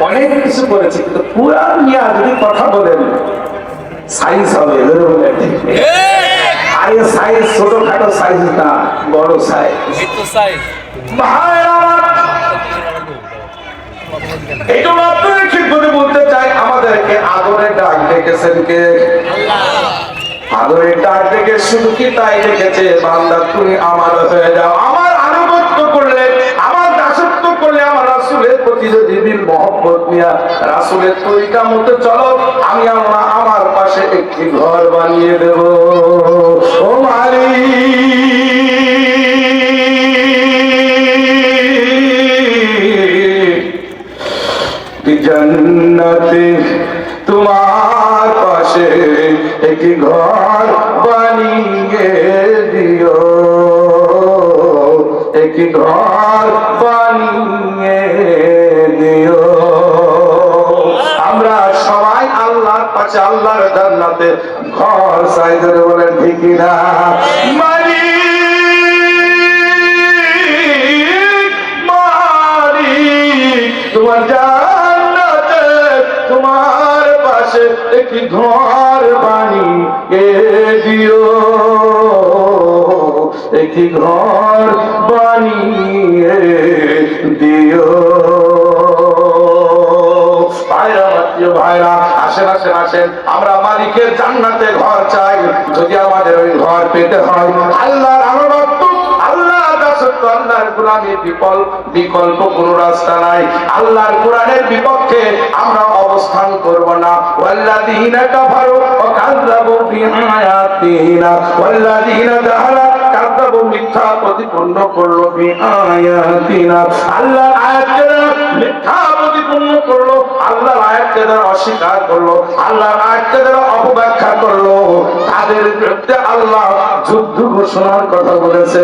অনেক কিছু করেছে, কিন্তু কোরআন নিয়ে যদি কথা বলেন সাইজ হবে, আরে সাইজ ছোটখাটো সাইজ না, বড় সাইজ। এই জন্য আপনাদের ঠিক করে বলতে চাই, আমাদেরকে আদরের ডাক ডেকেছেন কে? আদরের ডাক ডেকে শুধু কি তাই ডেকেছে, বান্দা তুমি আমার হয়ে যাও, আমার আনুগত্য করলে, আমার দাসত্ব করলে, আমার রাসূলের প্রতি যদি দিল মহব্বত নিয়ে রাসূলের তরিকা মতো চলো, আমি আমার পাশে একটি ঘর বানিয়ে দেব। ও মালিক, জান্নাতে তোমার পাশে একটি ঘর বানিয়ে দিও, একটি ঘর বানিয়ে দিও। আমরা সবাই আল্লাহর পাশে, আল্লাহর জান্নাতে ঘর চাই, ধরে বলেন ঠিক না? মালিক তোমার জান্নাতে তোমার পাশে একটি ঘর বানিয়ে দিও, একটি ঘর বানিয়ে দিও। ভাইরা আসেন আসেন আসেন, আমরা মালিকের জান্নাতে ঘর চাই। যদি আমাদের ওই ঘর পেতে হয়, আল্লাহর আনুগত্য, আল্লাহর দাসত্ব, আল্লাহর গোলামীর বিকল্প কোনো রাস্তা নাই। আল্লাহর কোরআনের বিপক্ষে আমরা অবস্থান করব না। ওয়াল্লাযীনা কাফারু ওয়া কাযযাবু বিআয়াতিনা ওয়াল্লাযীনা কাযযাবু মিথ্যা প্রতিপন্ন করলো বিআয়াতিনা, আল্লাহর আয়াতকে মিথ্যা প্রতিপন্ন করলো, আল্লাহর আয়াতকে যারা অস্বীকার করলো, আল্লাহর আয়াতকে যারা অপব্যাখ্যা করলো, তাদের বিরুদ্ধে আল্লাহ যুদ্ধ ঘোষণার কথা বলেছে।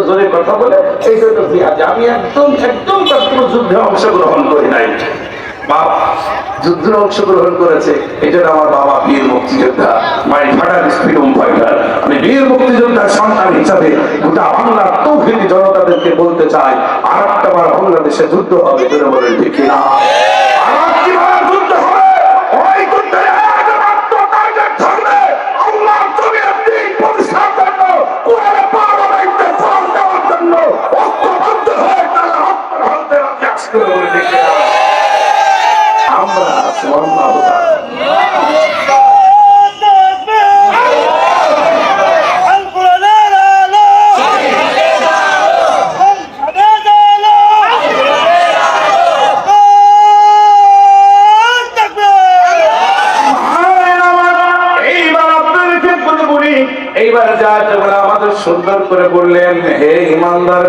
জোরে কথা বলে এই জন্য আমি একদম কোনো যুদ্ধে অংশগ্রহণ করি নাই। বাবা যুদ্ধে অংশগ্রহণ করেছে, এই জন্য আমার বাবা বীর মুক্তিযোদ্ধা, my father is freedom fighter. আমি বীর মুক্তিযোদ্ধার সন্তান হিসাবে গোটা বাংলার তৌহিদি জনতাদেরকে বলতে চাই, আর একটা বার বাংলাদেশে যুদ্ধ হবে, জোরে বলেন ঠিক কিনা? এইবার যা আমাদের সুন্দর করে বললেন, হে ইমানদার